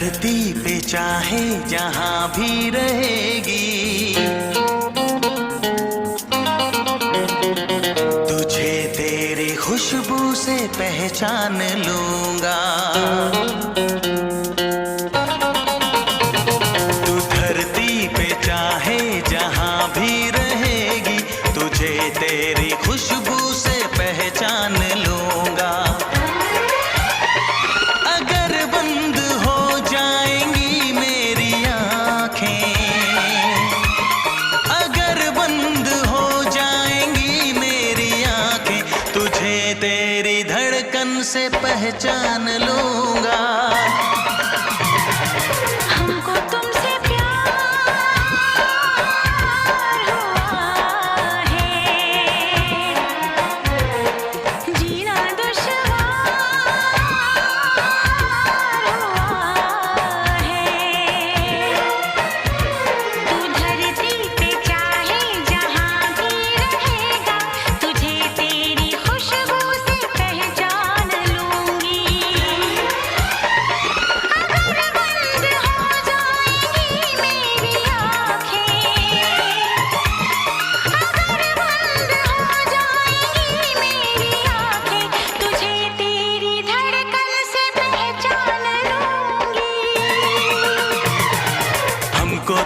धरती पे चाहे जहां भी रहेगी, तुझे तेरी खुशबू से पहचान लूंगा। तू धरती पे चाहे जहां भी रहेगी, तुझे तेरी खुशबू से पहचान लूंगा। अगर बंद हो जाएंगी मेरी आँखें, अगर बंद हो जाएंगी मेरी आँखें, तुझे तेरी धड़कन से पहचान लूंगा। हमको तुमसे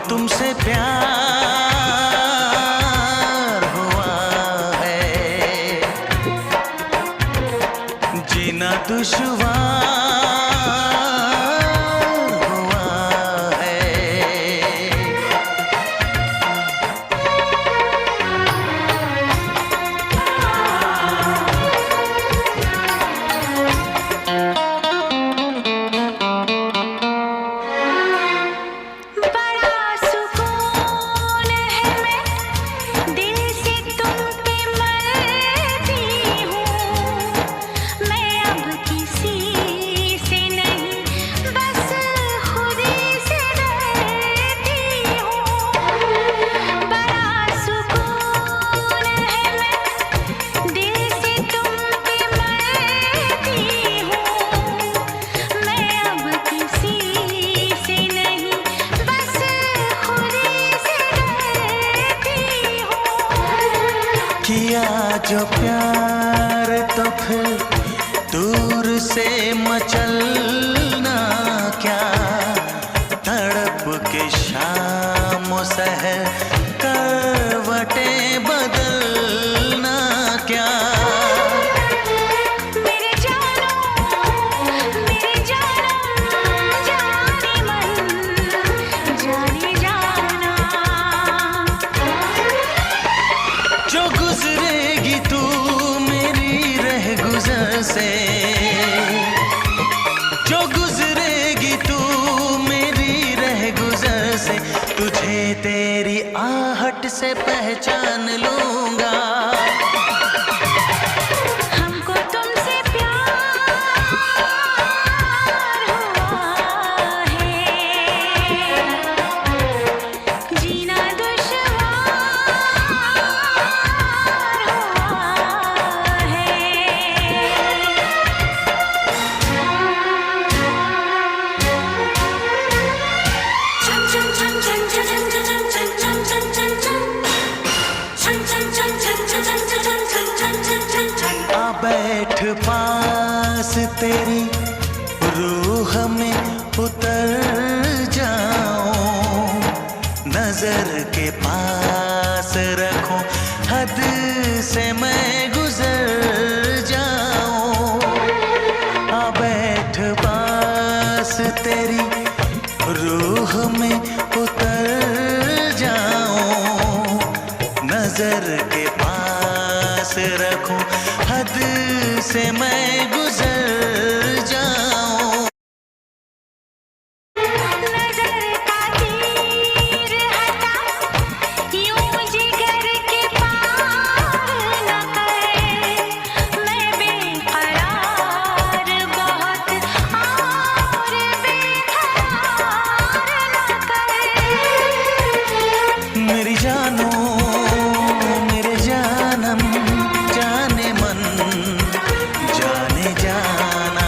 तुमसे प्यार हुआ है, जीना दुश्वार हुआ है। किया जो प्यार तो फिर दूर से मचलना क्या, तड़प के शाम सहर करवटें बदलना क्या। जो गुजरेगी तू मेरी रह गुजर से, जो गुजरेगी तू मेरी रह गुजर से, तुझे तेरी आहट से पहचान लूंगा। हमको तुमसे प्यार हुआ है, जीना बैठ पास तेरी रूह में उतर जाऊं, नजर के पास रखूं, हद से मैं गुजर जाऊं। बैठ पास तेरी रूह में उतर जाऊं, नजर के पास रखूं, हद से मैं गुजर जाऊं। नजर का तीर हटा, यूं जिगर के पार न कर, मैं बेकरार बहुत और बेकरार न कर। मेरी जानो मेरे जानम जाने मन जाने जाना,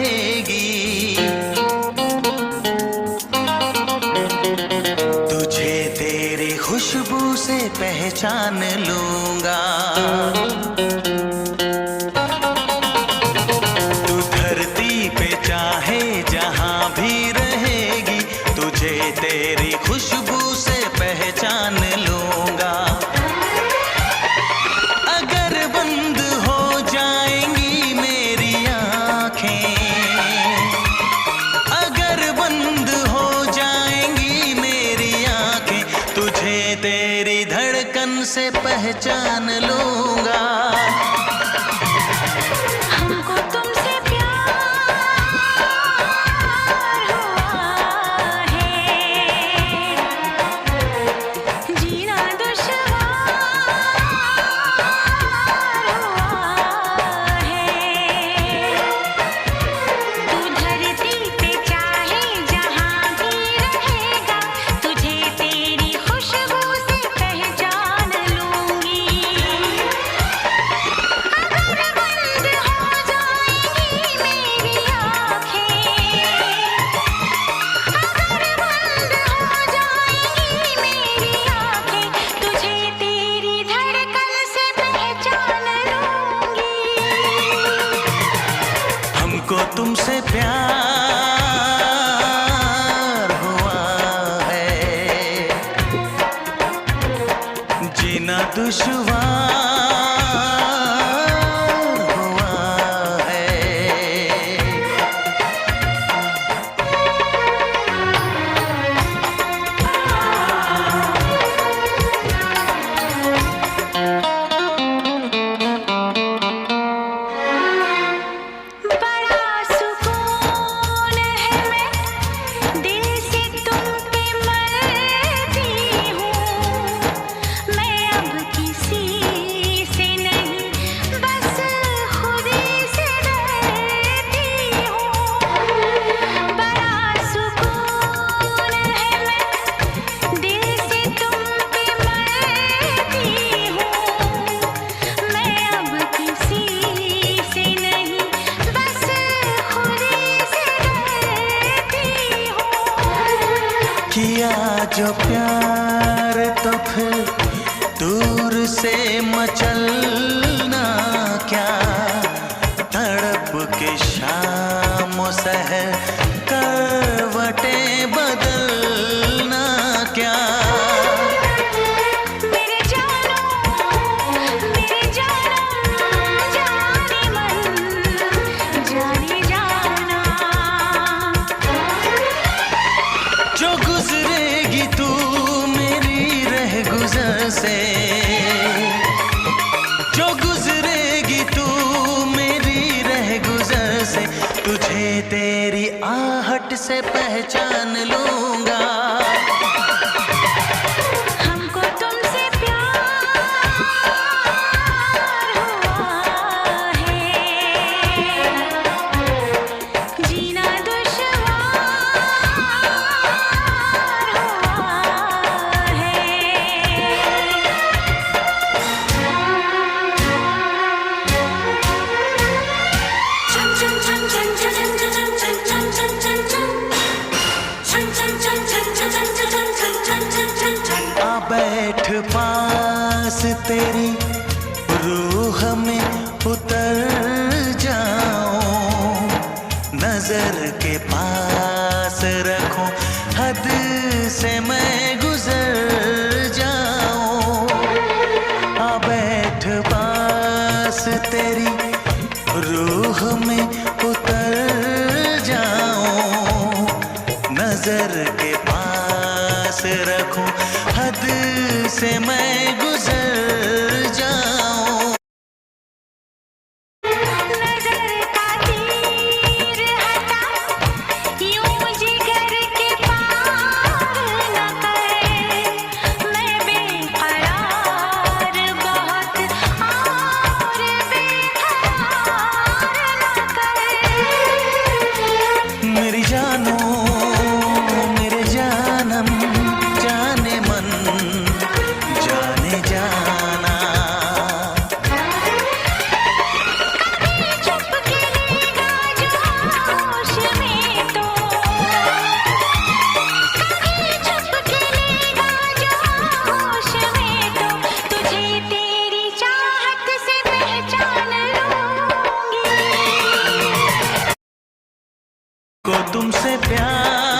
रहेगी। तुझे तेरी खुशबू से पहचान लूंगा। तू धरती पे चाहे जहां भी रहेगी, तुझे तेरी खुशबू से पहचान लूंगा। अगर बंद हो जाएंगी मेरी आँखें, अगर बंद हो जाएंगी मेरी आँखें, तुझे तेरी धड़कन से पहचान लूंगा। हमको तुमसे प्यार हुआ है, जीना दुश्वार हुआ है। तू धरती पे चाहे जहां भी रहेगा, तुझे तेरी खुशबू से पहचान लूंगी। अगर बंद हो जाएंगी मेरी आँखें, अगर बंद हो जाएंगी मेरी आँखें, तुझे तेरी धड़कन से पहचान लूंगी। हमको तुमसे प्यार हुआ है, जीना दुश्वार हुआ है। बड़ा सुकून है, मैं दिल से तुम पे मरती हूँ। मैं अब किसी से नहीं, बस खुद ही से डरती हूँ। बड़ा सुकून है, मैं दिल से तुम पे मरती हूँ। मैं अब किसी से नहीं, बस खुद ही से डरती हूँ। किया जो प्यार तो फिर दूर से मचलना क्या, तड़प के शाम सहर करवटें बदलना क्या। मेरे जानम जाने मन जाने जाना। जो गुजरेगी तू मेरी रह गुजर से, जो गुजरेगी तू मेरी रह गुजर से, तुझे तेरी आहट से पहचान लूंगा। हमको तुमसे प्यार हुआ है, जीना दुश्वार हुआ है। आ बैठ पास तेरी रूह में उतर जाऊं, नजर के पास रखूं, हद से मैं गुजर जाऊं। आ बैठ पास तेरी रूह में उतर जाऊं, नजर के पास रखूं, हद से मैं गुजर जाऊं। नजर का तीर हटा, यूं जिगर के पार न कर। मैं बेकरार बहुत और बेकरार न कर। मेरी जानो मेरे जानम जाने मन जाने जा को तुमसे प्यार